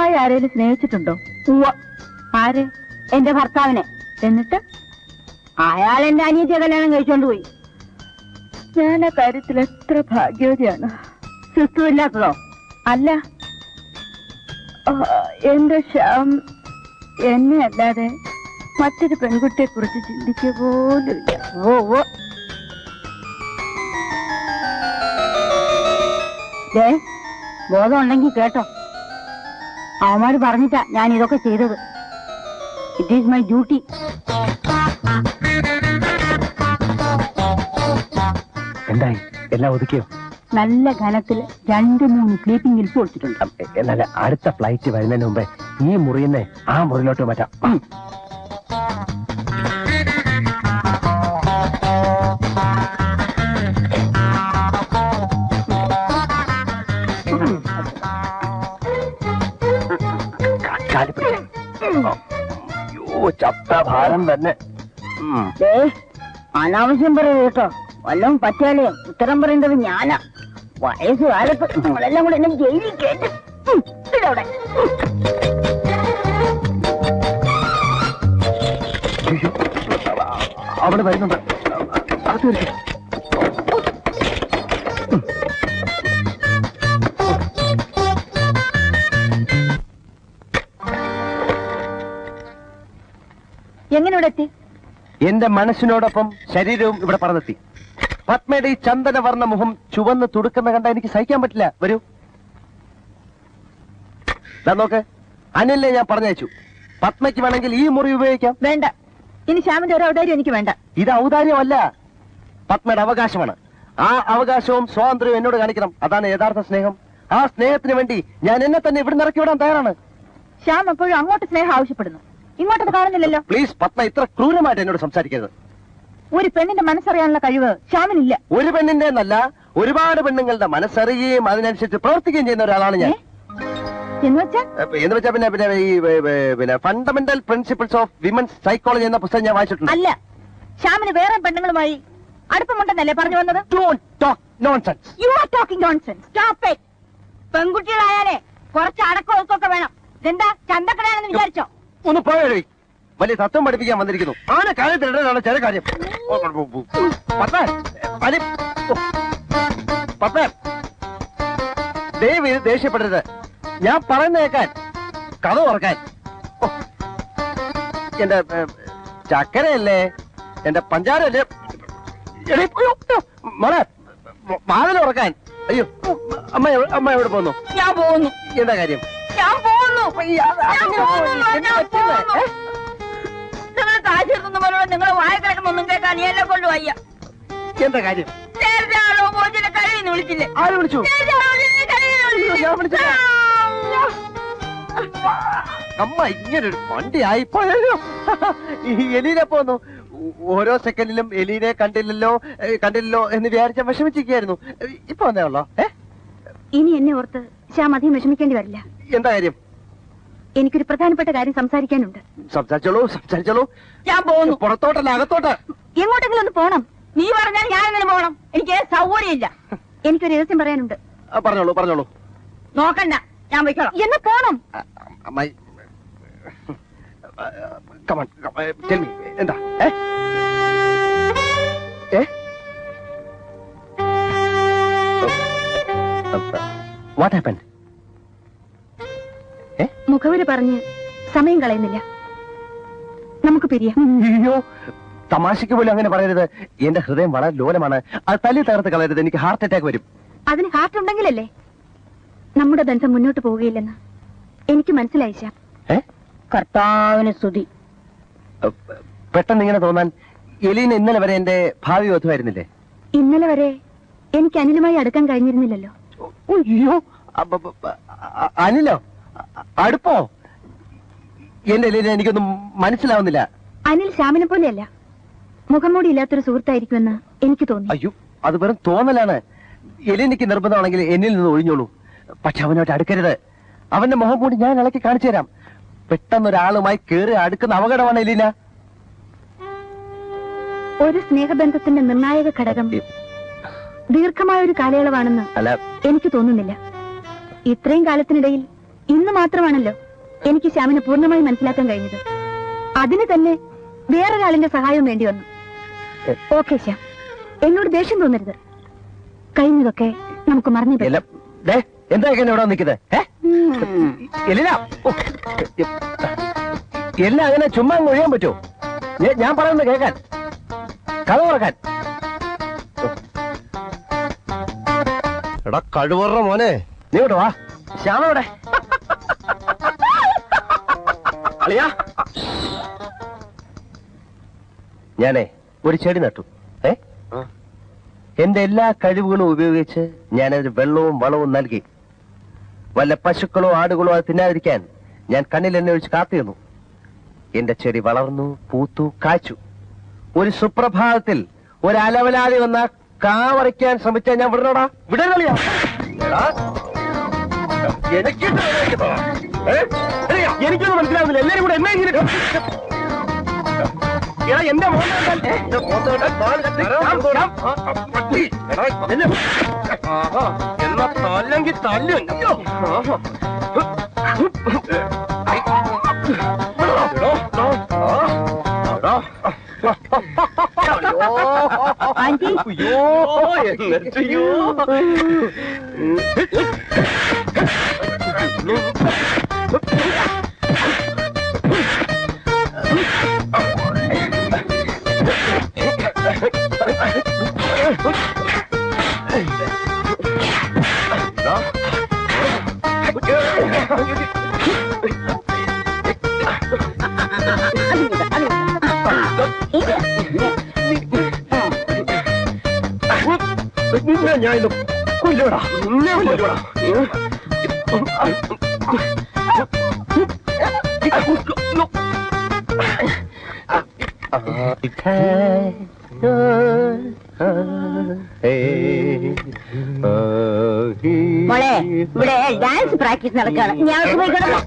തീവ്രമായി ആരെങ്കിലും സ്നേഹിച്ചിട്ടുണ്ടോ? ആര്? എന്റെ ഭർത്താവിനെ. എന്നിട്ട് അയാൾ എന്റെ അനിയത്തിയെ കല്യാണം കഴിച്ചോണ്ട് പോയി. ഞാൻ ആ കാര്യത്തിൽ എത്ര ഭാഗ്യവതിയാണ്. സുഖമില്ലാത്തതോ? അല്ല, എന്റെ ശ്യാം എന്നെ അല്ലാതെ മറ്റൊരു പെൺകുട്ടിയെ കുറിച്ച് ചിന്തിക്കുക പോലുമില്ല. ബോധം ഉണ്ടെങ്കിൽ കേട്ടോ, അവന്മാര് പറഞ്ഞിട്ടാ ഞാൻ ഇതൊക്കെ ചെയ്തത്. It is my duty. എന്തായി, എല്ലാം ഒതുക്കിയോ? നല്ല ഘനത്തിൽ 2-3 സ്ലീപ്പിംഗ് ഹിൽസ് കൊടുത്തിട്ടുണ്ട്. എന്നാൽ അടുത്ത ഫ്ലൈറ്റ് വരുന്നതിന് മുമ്പേ ഈ മുറിയെന്ന് ആ മുറിയിലോട്ട് മാറ്റാം. ചത്ത ഭാരം തന്നെ. അനാവശ്യം പറയൂ കേട്ടോ. വല്ലതും പറ്റിയാലേ ഉത്തരം പറയേണ്ടത് ഞാനാ. വയസ്സ് കാലത്ത് നിങ്ങളെല്ലാം കൂടെ എന്നെ ജയിലിൽ കേട്ട് ഇതവിടെ. അവിടെ വരുന്നുണ്ട്. എങ്ങനെ ഇവിടെ എത്തി? എന്റെ മനസ്സിനോടൊപ്പം ശരീരവും ഇവിടെ പറന്നെത്തി. പത്മയുടെ ഈ ചന്ദനവർണ്ണ മുഖം ചുവന്ന് തുടുക്കുന്ന കണ്ട എനിക്ക് സഹിക്കാൻ പറ്റില്ല. വരൂ, നോക്ക്. അനിലിനെ ഞാൻ പറഞ്ഞയച്ചു. പത്മയ്ക്ക് വേണമെങ്കിൽ ഈ മുറി ഉപയോഗിക്കാം. വേണ്ട, ഇനി ശ്യാമിന്റെ ഒരു ഔദാര്യം എനിക്ക് വേണ്ട. ഇത് ഔദാര്യമല്ല, പത്മയുടെ അവകാശമാണ്. ആ അവകാശവും സ്വാതന്ത്ര്യവും എന്നോട് കാണിക്കണം. അതാണ് യഥാർത്ഥ സ്നേഹം. ആ സ്നേഹത്തിന് വേണ്ടി ഞാൻ എന്നെ തന്നെ ഇവിടെ ഇറക്കി വിടാൻ തയ്യാറാണ്. ശ്യാം എപ്പോഴും അങ്ങോട്ട് സ്നേഹം ആവശ്യപ്പെടുന്നു, ഇങ്ങോട്ടത് കാണുന്നില്ലല്ലോ. പ്ലീസ് പത്മ, ഇത്ര ക്രൂരമായിട്ട് എന്നോട് സംസാരിക്കരുത്. ഒരു പെണ്ണിന്റെ മനസ്സറിയാനുള്ള കഴിവ് ശ്യാമിനില്ല. ഒരു പെണ്ണിന്റെ എന്നല്ല, ഒരുപാട് പെണ്ണുങ്ങളുടെ മനസ്സറിയുകയും അതിനനുസരിച്ച് പ്രവർത്തിക്കുകയും ചെയ്യുന്ന ഒരാളാണ് ഞാൻ. എന്ന് വെച്ചാ പിന്നെ fundamental principles of women's psychology എന്ന പുസ്തകം ഞാൻ വായിച്ചിട്ടുണ്ട്. അല്ല, ശ്യാമിന് വേറെ പെണ്ണുങ്ങളുമായി അടുപ്പമുണ്ടെന്നല്ലേ പറഞ്ഞു വന്നത്? Don't talk nonsense. You are talking nonsense. Stop it. പെൺകുട്ടികളായാലേ കുറച്ച് അടക്കം ഒതുക്കൊക്കെ വേണം. ഇതെന്താ ചന്തക്കടയാണെന്ന് വിചാരിച്ചോ? ഒന്ന് പോയി. വലിയ തത്വം പഠിപ്പിക്കാൻ വന്നിരിക്കുന്നു. ആന കാര്യത്തിലാണ് ചില കാര്യം. ദയവ് ദേഷ്യപ്പെടരുത്. ഞാൻ പറയുന്ന കേൾക്കാൻ, കഥ ഓർക്കാൻ. എന്റെ ചക്കരയല്ലേ, എന്റെ പഞ്ചാരല്ലേ, മോളെ വാതിൽ ഉറക്കാൻ. അയ്യോ, അമ്മ എവിടെ പോന്നു? ഞാൻ പോകുന്നു. എന്താ കാര്യം? ഞാൻ പോകുന്നു. നിങ്ങൾ കാശെടുക്കുന്ന പോലെ നിങ്ങളെ വായ കിടക്കുന്നൊന്നും കേൾക്കാൻ എന്നെ കൊണ്ട് വയ്യ. എന്താ കാര്യം? നേരത്തെ ആളോ മോചിനെ കഴിവെന്ന് വിളിച്ചില്ലേ? ആര് വിളിച്ചു? അമ്മ ഇങ്ങനൊരു വണ്ടി ആയിപ്പോയോ? എലീനെ പോന്നു. ഓരോ സെക്കൻഡിലും എലീനെ കണ്ടില്ലല്ലോ എന്ന് വിചാരിച്ച വിഷമിച്ചിരിക്കുകയായിരുന്നു. ഇപ്പൊ വന്നേ ഉള്ളോ? ഇനി എന്നെ ഓർത്ത് ശ്യാം അധികം വിഷമിക്കേണ്ടി വരില്ല. എന്താ കാര്യം? എനിക്കൊരു പ്രധാനപ്പെട്ട കാര്യം സംസാരിക്കാനുണ്ട്. സംസാരിച്ചോളൂ. ഞാൻ പോകുന്നു. പുറത്തോട്ടല്ല, അകത്തോട്ട്. എങ്ങോട്ടെങ്കിലും ഒന്ന് പോണം. നീ പറഞ്ഞാൽ ഞാൻ എങ്ങനെ പോകണം? എനിക്ക് സൗകര്യമില്ല. എനിക്കൊരു രഹസ്യം പറയാനുണ്ട്. പറഞ്ഞോളൂ. നോക്കണ്ട, ഞാൻ പോയിക്കോളാം. എന്നാ പോണം. എന്താ? What happened? മുഖവര് പറഞ്ഞ് സമയം കളയുന്നില്ല. നമുക്ക് പിരിയാം. അയ്യോ, തമാശയ്ക്ക് പോലും അങ്ങനെ പറയരുത്. എന്റെ ഹൃദയം വളരെ ലോലമാണ്. അത് തല്ലി തകർത്ത് കളയരുത്. എനിക്ക് ഹാർട്ട് അറ്റാക്ക് വരും. അതിന് ഹാർട്ട് ഉണ്ടെങ്കിലല്ലേ നമ്മുടെ ബന്ധം മുന്നോട്ട് പോവുകയില്ലെന്ന് എനിക്ക് മനസ്സിലായി. ശ്യാം, കർത്താവിന് സ്തുതി. പെട്ടെന്ന് ഇങ്ങനെ തോന്നാൻ എലീന ഇന്നലെ വരെ എന്റെ ഭാവി വധുവായിരുന്നില്ലേ? ഇന്നലെ വരെ എനിക്ക് അനിലുമായി അടുക്കാൻ കഴിഞ്ഞിരുന്നില്ലല്ലോ. അയ്യോ, അനിലോ? അടുപ്പോ? എന്റെ എലീന എനിക്കൊന്നും മനസ്സിലാവുന്നില്ല. അനിൽ ശ്യാമിനെ പോലെയല്ല, മുഖംമൂടി ഇല്ലാത്തൊരു സുഹൃത്തായിരിക്കുമെന്ന് എനിക്ക് തോന്നി. അയ്യോ, അത് വെറും തോന്നലാണ്. എലീനയ്ക്ക് നിർബന്ധമാണെങ്കിൽ എന്നിൽ നിന്ന് ഒഴിഞ്ഞോളൂ. പക്ഷെ അവനോട്ട് അടുക്കരുത്. അവന്റെ മുഖം മൂടി ഞാൻ ഇളക്കി കാണിച്ചു തരാം. പെട്ടെന്നൊരാളുമായി കേറി അടുക്കുന്ന അപകടമാണ് എലീന. ഒരു സ്നേഹബന്ധത്തിന്റെ നിർണായക ഘടകം ദീർഘമായ ഒരു കാലയളവാണെന്ന് എനിക്ക് തോന്നുന്നില്ല. ഇത്രയും കാലത്തിനിടയിൽ ഇന്ന് മാത്രമാണല്ലോ എനിക്ക് ശ്യാമിനെ പൂർണ്ണമായി മനസ്സിലാക്കാൻ കഴിഞ്ഞത്. അതിന് തന്നെ വേറൊരാളിന്റെ സഹായം വേണ്ടി വന്നു. ഓക്കെ ശ്യാം, എന്നോട് ദേഷ്യം തോന്നരുത്. കഴിഞ്ഞതൊക്കെ നമുക്ക് മറന്നു. എന്താ ഇവിടെ നിൽക്കുന്നത്? എല്ലാം അങ്ങനെ ചുമ്മാ ഒഴിയാൻ പറ്റുമോ? ഞാൻ പറയുന്നത് കേൾക്കാൻ, കഥ തുറക്കാൻ. എടാ കഴിവറ മോനെ, നീ ഇവിടെ വാ. ശ്യാമവിടെ ഞാനേ ഒരു ചെടി നട്ടു. എന്റെ എല്ലാ കഴിവുകളും ഉപയോഗിച്ച് ഞാനൊരു വെള്ളവും വളവും നൽകി. വല്ല പശുക്കളോ ആടുകളോ അത് തിന്നാതിരിക്കാൻ ഞാൻ കണ്ണിൽ എന്നെ ഒഴിച്ച് കാത്തിരുന്നു. എന്റെ ചെടി വളർന്നു, പൂത്തു, കാച്ചു. ഒരു സുപ്രഭാതത്തിൽ ഒരു അലവലാതി വന്ന കാവറിക്കാൻ ശ്രമിച്ചാൽ ഞാൻ വിടണോടാ? വിടലിയാ? എനിക്കൊന്നും മനസ്സിലാവുന്നില്ല. എല്ലാരും കൂടെ എന്നെ ഇങ്ങനെ എന്റെ എന്നാ തല്ലെങ്കിൽ തല്ലു. ഞാൻ ഇത് കൊല്ലോടാ, കൊല്ലോടാ. മോളെ, ഇവിടെ ഡാൻസ് പ്രാക്ടീസ് നടക്കാണ്. ഞാൻ പോയി കിടന്നു.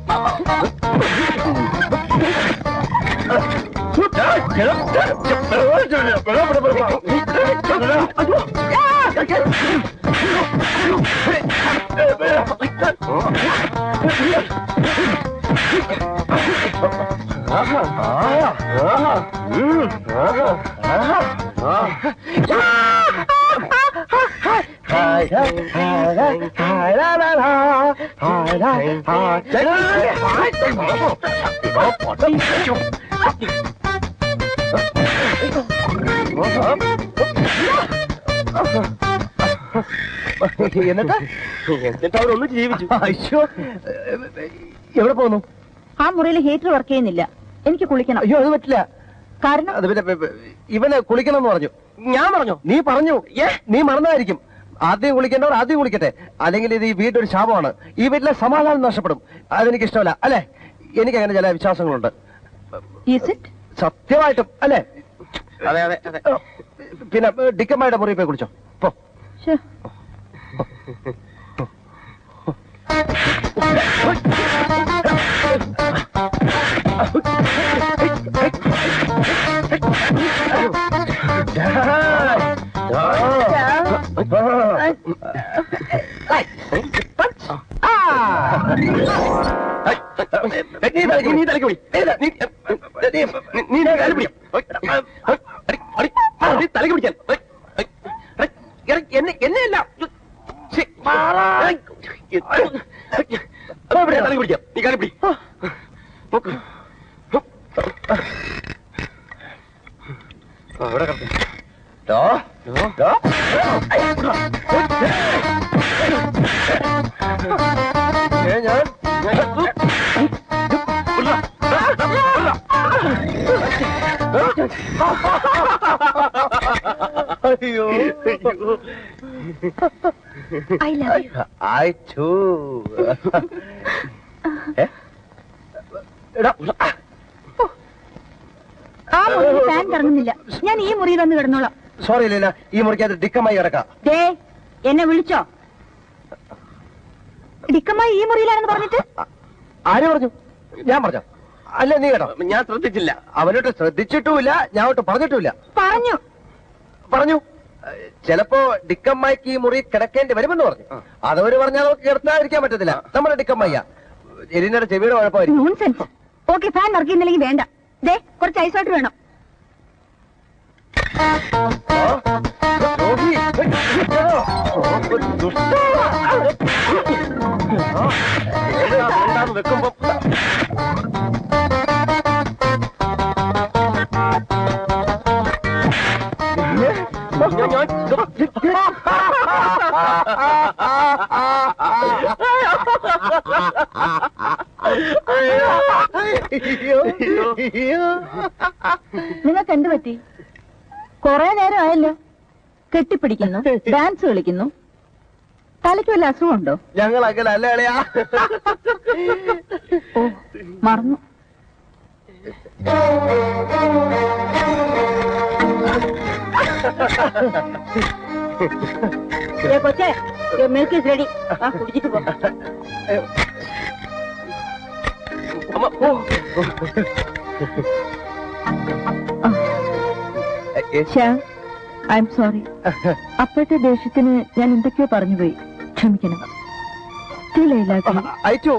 എന്നിട്ട് അവരൊന്ന് ജീവിച്ചു. അയ്യോ, എവിടെ പോന്നു? ആ മുറിയിൽ ഹീറ്റർ വർക്ക് ചെയ്യുന്നില്ല. എനിക്ക് കുളിക്കണം. അയ്യോ, അത് പറ്റില്ല. കാരണം അത് പിന്നെ ഇവന് കുളിക്കണം എന്ന് പറഞ്ഞു. ഞാൻ പറഞ്ഞു? നീ പറഞ്ഞു. നീ മറന്നായിരിക്കും. ആദ്യം കുളിക്കേണ്ടവർ ആദ്യം കുളിക്കട്ടെ, അല്ലെങ്കിൽ ഇത് ഈ വീട്ടൊരു ശാപമാണ്. ഈ വീട്ടിലെ സമാധാനം നഷ്ടപ്പെടും. അതെനിക്ക് ഇഷ്ടമല്ല. അല്ലെ? എനിക്ക് അങ്ങനെ ചില വിശ്വാസങ്ങളുണ്ട്. സത്യമായിട്ടും അല്ലെ? അതെ അതെ അതെ. പിന്നെ ഡിക്കമ്മയുടെ മുറി പോയി കുളിച്ചോ. പോ. തലക്ക് പിടിക്കാൻ എന്നെയല്ല, തലക്ക് പിടിക്കാം. നീ കാലി പിടി. അവിടെ ഞാൻ അയ്യോ, I too. ആ മുറിയിൽ ഫാൻ കറങ്ങുന്നില്ല. ഞാൻ ഈ മുറിയിൽ വന്ന് കിടന്നോളാം. സോറി ലീല, ഈ മുറിക്കകത്ത് ഡിക്കമായി കിടക്കാം. എന്നെ വിളിച്ചോ? ഡിക്കമായി ഈ മുറിയിലാണെന്ന് പറഞ്ഞിട്ട് ആര് പറഞ്ഞു? ഞാൻ പറഞ്ഞോ? അല്ല, നീ കേട്ടോ? ഞാൻ ശ്രദ്ധിച്ചില്ല. അവനോട്ട് ശ്രദ്ധിച്ചിട്ടുമില്ല, ഞാൻ ഒട്ട് പറഞ്ഞിട്ടുമില്ല. പറഞ്ഞു പറഞ്ഞു ചിലപ്പോ ഡിക്കമ്മയ്ക്ക് ഈ മുറി കിടക്കേണ്ടി വരുമെന്ന് പറഞ്ഞു. അതവര് പറഞ്ഞാൽ നമുക്ക് കിടത്താതിരിക്കാൻ പറ്റത്തില്ല. നമ്മുടെ ഡിക്കമ്മയ്യ എലിനയുടെ ചെവിയുടെ കുഴപ്പമായിരിക്കും. നോൺസെൻസ്. ഓക്കെ, ഫാൻ വർക്ക് ചെയ്യുന്നില്ലെങ്കിൽ വേണ്ട. ദേ കുറച്ച് ഐസ് വാട്ടർ വേണം. വെക്കുമ്പോ നിങ്ങൾക്ക് എന്ത് പറ്റി? കൊറേ നേരം ആയല്ലോ. കെട്ടിപ്പിടിക്കുന്നു, ഡാൻസ് കളിക്കുന്നു. തലയ്ക്ക് വല്ല അസുഖമുണ്ടോ? ഞങ്ങൾ അങ്ങനെ അല്ല അളിയാ. ഓ, മറന്നു. കൊച്ചേ, മിൽക്ക് ഈസ് റെഡി. കുടിച്ചിട്ട് പോ. I am sorry. അപ്പോഴത്തെ ദേഷ്യത്തിന് ഞാൻ എന്തൊക്കെയോ പറഞ്ഞുപോയി. ക്ഷമിക്കണം. അയച്ചു.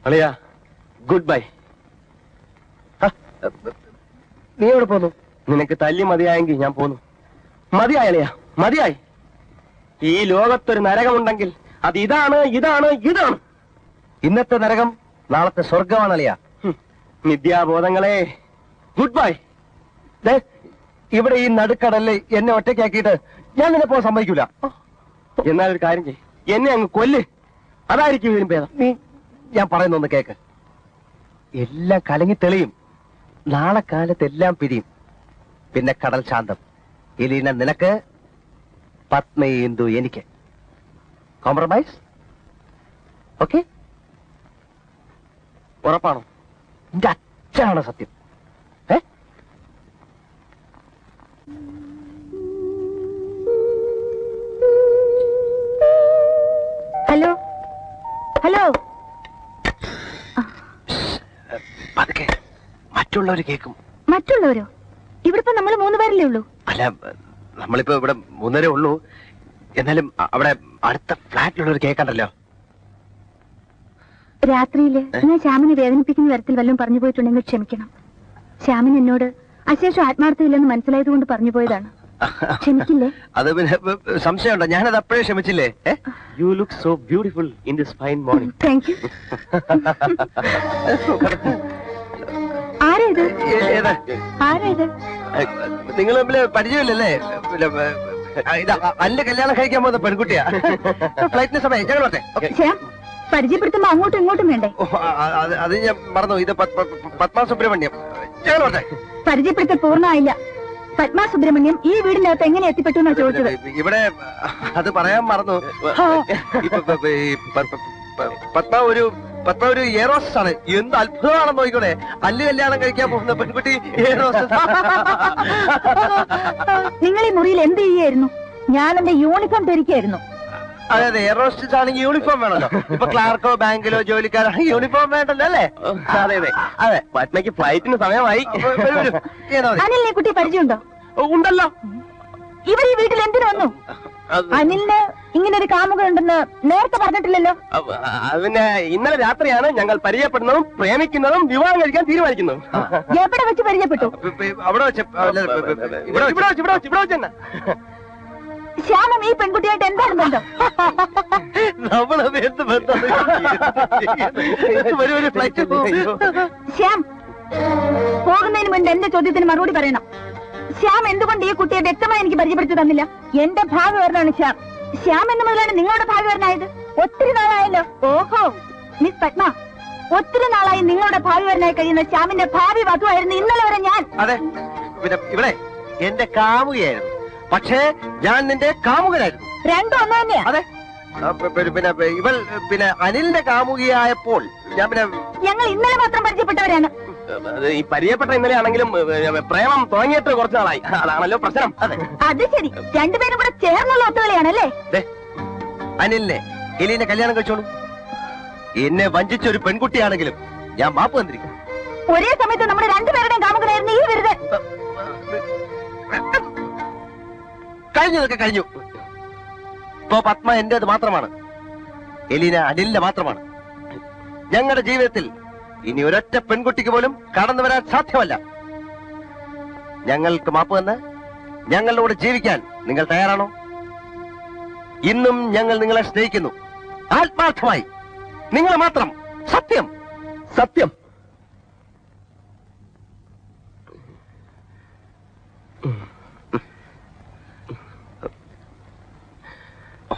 അളിയാ, ഗുഡ് ബൈ. നീ എവിടെ പോന്നു? നിനക്ക് തല്ലി മതിയായെങ്കിൽ ഞാൻ പോന്നു. മതിയായി അളിയാ, മതിയായി. ഈ ലോകത്തൊരു നരകമുണ്ടെങ്കിൽ അത് ഇതാണ്, ഇതാണ്, ഇതാണ്. ഇന്നത്തെ നരകം നാളത്തെ സ്വർഗമാണ് അളിയാ. മിഥ്യാബോധങ്ങളെ, ഗുഡ് ബൈ. ഇവിടെ ഈ നടുക്കടലിൽ എന്നെ ഒറ്റയ്ക്കാക്കിയിട്ട് ഞാൻ നിന്നെ പോകാൻ സമ്മതിക്കൂല. എന്നാലൊരു കാര്യം ചെയ്യ്, എന്നെ അങ്ങ് കൊല്ല്. അതായിരിക്കും ഇതിനും ഭേദം. നീ ഞാൻ പറയുന്നൊന്ന് കേക്ക്. എല്ലാം കലങ്ങി തെളിയും. നാളെ കാലത്ത് എല്ലാം പിരിയും. പിന്നെ കടൽ ശാന്തം. എലീന നിനക്ക്, പത്മേന്ദു എനിക്ക്. കോംപ്രമൈസ്? ഓക്കെ? ഉറപ്പാണോ? എന്റെ അച്ഛനാണ് സത്യം. Hello hello. പതുക്കെ, മറ്റുള്ളവർ കേൾക്കും. മറ്റുള്ളവരോ? ഇവിടെ നമ്മൾ 3 പേരല്ലേ ഉള്ളൂ. അല്ല, നമ്മളിപ്പോ ഇവിടെ 3 ഉള്ളൂ. എന്നാലും അവിടെ അടുത്ത ഫ്ലാറ്റിലുള്ളവർ കേൾക്കണ്ടല്ലോ. രാത്രിയില് ഞാൻ ശ്യാമിനെ വേദനിപ്പിക്കുന്ന തരത്തിൽ വല്ലതും പറഞ്ഞു പോയിട്ടുണ്ടെങ്കിൽ ക്ഷമിക്കണം. ശ്യാമിന് എന്നോട് അശേഷം ആത്മാർത്ഥമില്ലെന്ന് മനസ്സിലായത് കൊണ്ട് പറഞ്ഞു പോയതാണ്. ക്ഷമിക്കില്ലേ? അത് പിന്നെ സംശയമുണ്ടോ? ഞാനത് അപ്പോഴേ ക്ഷമിച്ചില്ലേ. You look so beautiful in this fine morning. Thank you. ആരേത്? ആരേത്? നിങ്ങൾ തമ്മില് പരിചയമില്ലല്ലേ? അല്ല, കല്യാണം കഴിക്കാൻ പോകുന്ന പെൺകുട്ടിയാ. ഫ്ലൈറ്റിന് സമയം. ഞങ്ങൾ വരട്ടെ. പരിചയപ്പെടുത്തുമ്പോ അങ്ങോട്ടും ഇങ്ങോട്ടും വേണ്ടേ? അത് ഞാൻ മറന്നു. ഇത് പത്മ സുബ്രഹ്മണ്യം. ഞങ്ങൾ വരട്ടെ. പരിചയപ്പെടുത്തൽ പൂർണ്ണമായില്ല. പത്മ സുബ്രഹ്മണ്യം ഈ വീടിനകത്ത് എങ്ങനെ എത്തിപ്പെട്ടു എന്നാ ചോദിച്ചത്. ഇവിടെ അത് പറയാൻ മറന്നു. പത്മ ഒരു എയറോസ്റ്റസ് ആണ്. എന്ത് അത്ഭുതമാണെന്ന് നോക്കിക്കോണേ. അല്ല് കല്യാണം കഴിക്കാൻ പോകുന്ന പെൺകുട്ടി എയറോസ്റ്റസ്. നിങ്ങൾ ഈ മുറിയിൽ എന്ത് ചെയ്യായിരുന്നു? ഞാൻ എന്റെ യൂണിഫോം ധരിക്കായിരുന്നു. അതെ അതെ, എയറോസ്റ്റസ് ആണെങ്കിൽ യൂണിഫോം വേണമല്ലോ. ഇപ്പൊ ക്ലാർക്കോ ബാങ്കിലോ ജോലിക്കാരാണെങ്കിൽ യൂണിഫോം വേണ്ടല്ലോ അല്ലേ? അതെ അതെ അതെ. പത്മയ്ക്ക് ഫ്ലൈറ്റിന് സമയമായി. അനിലിനെ കുട്ടി പരിചയമുണ്ടോ? ഉണ്ടല്ലോ. ഇവർ ഈ വീട്ടിൽ എന്തിനു വന്നു? അനിലിന് ഇങ്ങനെ ഒരു കാമുകനുണ്ടെന്ന് നേരത്തെ പറഞ്ഞിട്ടില്ലല്ലോ. പിന്നെ ഇന്നലെ രാത്രിയാണ് ഞങ്ങൾ പരിചയപ്പെടുന്നതും പ്രേമിക്കുന്നതും വിവാഹം കഴിക്കാൻ തീരുമാനിക്കുന്നതും. എവിടെ വെച്ച് പരിചയപ്പെട്ടു? അവിടെ വെച്ച്. ശ്യാമം ഈ പെൺകുട്ടിയായിട്ട് എന്താണ് ബന്ധം? ശ്യാം, പോകുന്നതിന് മുൻപ് എന്റെ ചോദ്യത്തിന് മറുപടി പറയണം. ശ്യാം എന്തുകൊണ്ട് ഈ കുട്ടിയെ വ്യക്തമായി എനിക്ക് പരിചയപ്പെടുത്തി തന്നില്ല? എന്റെ ഭാവിവരനാണ് ശ്യാം. ശ്യാം എന്ന് മുതലാണ് നിങ്ങളുടെ ഭാവിവരനായത്. ഒത്തിരി നാളായല്ലോ. ഓഹോ, മിസ് പത്മ, ഒത്തിരി നാളായി നിങ്ങളുടെ ഭാവിവരനായി കഴിയുന്ന ശ്യാമിന്റെ ഭാവി വധുവായിരുന്നു ഇന്നലെ വരെ ഞാൻ. അതെ, ഇവിടെ എന്റെ കാമുകയായിരുന്നു. പക്ഷേ ഞാൻ നിന്റെ കാമുകനായിരുന്നു. രണ്ടും ഒന്ന് തന്നെയാ. അതെ. പിന്നെ ഇവൾ പിന്നെ അനിലിന്റെ കാമുകിയായപ്പോൾ ഞാൻ പിന്നെ ഞങ്ങൾ ഇന്നലെ മാത്രം പരിചയപ്പെട്ടവരാണ്. ഈ പരിചയപ്പെട്ട ഇന്നലെ ആണെങ്കിലും പ്രേമം തുടങ്ങിയിട്ട് കുറച്ചു നാളായി. അതാണല്ലോ പ്രശ്നം. അതെ, അത് ശരി. രണ്ടുപേരും കൂടെ ചേർന്നുള്ള ഒത്തുകളിയാണല്ലേ? അനിലിനെ എലീനെ കല്യാണം കഴിച്ചോളൂ. എന്നെ വഞ്ചിച്ച ഒരു പെൺകുട്ടിയാണെങ്കിലും ഞാൻ മാപ്പ് തന്നിരിക്കും. ഒരേ സമയത്ത് നമ്മുടെ രണ്ടുപേരുടെയും കാമുകനായിരുന്നു ഈ വിരുദ്ധ. കഴിഞ്ഞതൊക്കെ കഴിഞ്ഞു. ഇപ്പോ പത്മ എന്റേത് മാത്രമാണ്, എലീന അനിലിന്റെ മാത്രമാണ്. ഞങ്ങളുടെ ജീവിതത്തിൽ ഇനി ഒരൊറ്റ പെൺകുട്ടിക്ക് പോലും കടന്നു വരാൻ സാധ്യമല്ല. ഞങ്ങൾക്ക് മാപ്പ് തന്ന് ഞങ്ങളുടെ കൂടെ ജീവിക്കാൻ നിങ്ങൾ തയ്യാറാണോ? ഇന്നും ഞങ്ങൾ നിങ്ങളെ സ്നേഹിക്കുന്നു, ആത്മാർത്ഥമായി. നിങ്ങൾ മാത്രം. സത്യം, സത്യം.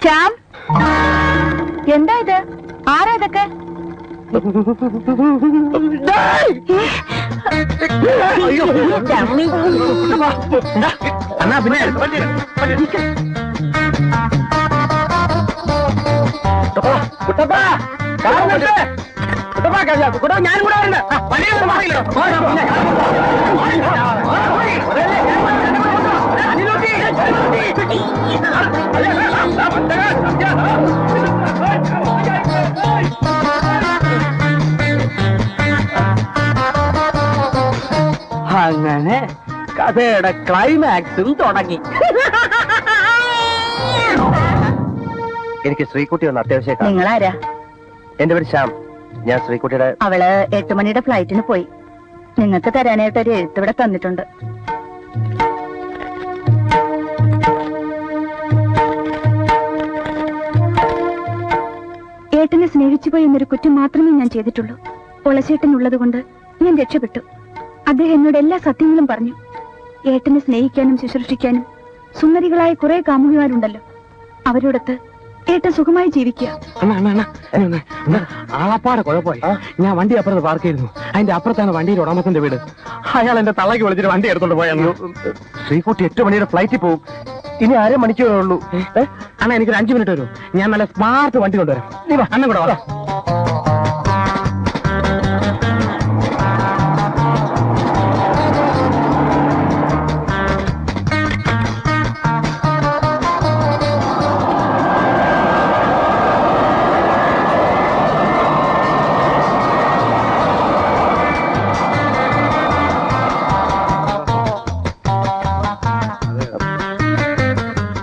ശ്യാം, എന്താ ഇത്? ആരാ ഇതൊക്കെ? എന്നാ പിന്നെ ഞാൻ കൂടെ അങ്ങനെ കഥയുടെ ക്ലൈമാക്സും തുടങ്ങി. എനിക്ക് ശ്രീകുട്ടി ഒന്ന് അത്യാവശ്യം. നിങ്ങളാരാ? എന്റെ പേര് ശ്യാം. ഞാൻ ശ്രീകുട്ടിയുടെ. അവള് 8 മണിയുടെ ഫ്ലൈറ്റിന് പോയി. നിങ്ങൾക്ക് തരാനായിട്ട് ഒരു എഴുത്തിവിടെ തന്നിട്ടുണ്ട്. ഏട്ടനെ സ്നേഹിച്ചു പോയി എന്നൊരു കുറ്റം മാത്രമേ ഞാൻ ചെയ്തിട്ടുള്ളൂ. ഒളച്ചേട്ടനുള്ളത് കൊണ്ട് ഞാൻ രക്ഷപ്പെട്ടു. അദ്ദേഹം എന്നോട് എല്ലാ സത്യങ്ങളും പറഞ്ഞു. ഏട്ടനെ സ്നേഹിക്കാനും ശുശ്രൂഷിക്കാനും സുന്ദരികളായ കുറെ കാമുകിമാരുണ്ടല്ലോ, അവരോടൊത്ത് ഏട്ടൻ സുഖമായി ജീവിക്കുക. ആളപ്പാടെ കുഴപ്പമായി. ഞാൻ വണ്ടി അപ്പുറത്ത് പാർക്ക് ചെയ്തിരുന്നു. അതിന്റെ അപ്പുറത്താണ് വണ്ടിയുടെ ഉടമത്തിന്റെ വീട്. അയാൾ എന്റെ തള്ളക്ക് വിളിച്ചിട്ട് വണ്ടി എടുത്തോണ്ട് പോയാൽ ശ്രീകുട്ടി 8 മണിയുടെ ഫ്ലൈറ്റിൽ പോകും. ഇനി 1/2 മണിക്കൂറേ ഉള്ളൂ. അണ്ണാ എനിക്കൊരു 5 മിനിറ്റ് വരും. ഞാൻ നല്ല സ്മാർട്ട് വണ്ടി കൊണ്ടുവരാം. നീ വാ, അണ്ണൻ കൂടെ വാ.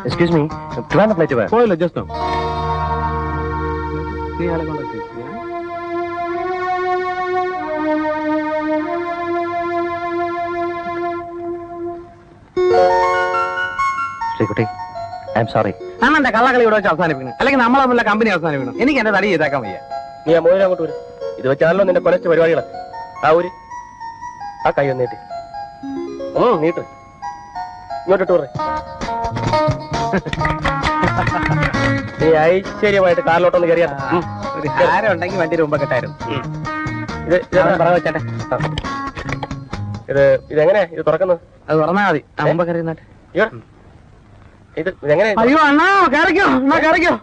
Excuse me, Trivandrum flight where? പോയല്ലോ ജസ്റ്റ് നീ ആളെ കൊണ്ടാക്കി. Sreekutty, I am sorry. അണ്ണന്റെ കള്ളക്കളി ഇവിടെ വെച്ച് അവസാനിപ്പിക്കണം, അല്ലെങ്കിൽ നമ്മളെ മുല്ല കമ്പനി അവസാനിപ്പിക്കണം. എനിക്ക് എന്റെ തടി ചെയ്തേക്കാൻ വയ്യ. നീ ആ മോനെ അങ്ങോട്ട് വരും. ഇത് വെച്ചാണല്ലോ നിന്റെ കുറച്ച് പരിപാടികളൊക്കെ. ആ ഒരു ആ കൈ ഒന്ന് നീട്ടി. നീട്ട് ഇങ്ങോട്ടിട്ട് പറ. നീ ഐശ്വര്യമായിട്ട് കാറിലോട്ടൊന്ന് കയറിയാ. ഒരു ഹാരം ഉണ്ടെങ്കിൽ വണ്ടിയുടെ മുമ്പ് കെട്ടായിരുന്നു. ഇതെങ്ങനെ ഇത് തുറക്കുന്നത്? അത് തുറന്നാ മതി. മുമ്പ് കയറിയുന്നാട്ടെ. ഇതെങ്ങനെ? അയ്യോ അണ്ണാ കയറിക്കോ, അണ്ണാ കയറിക്കോ.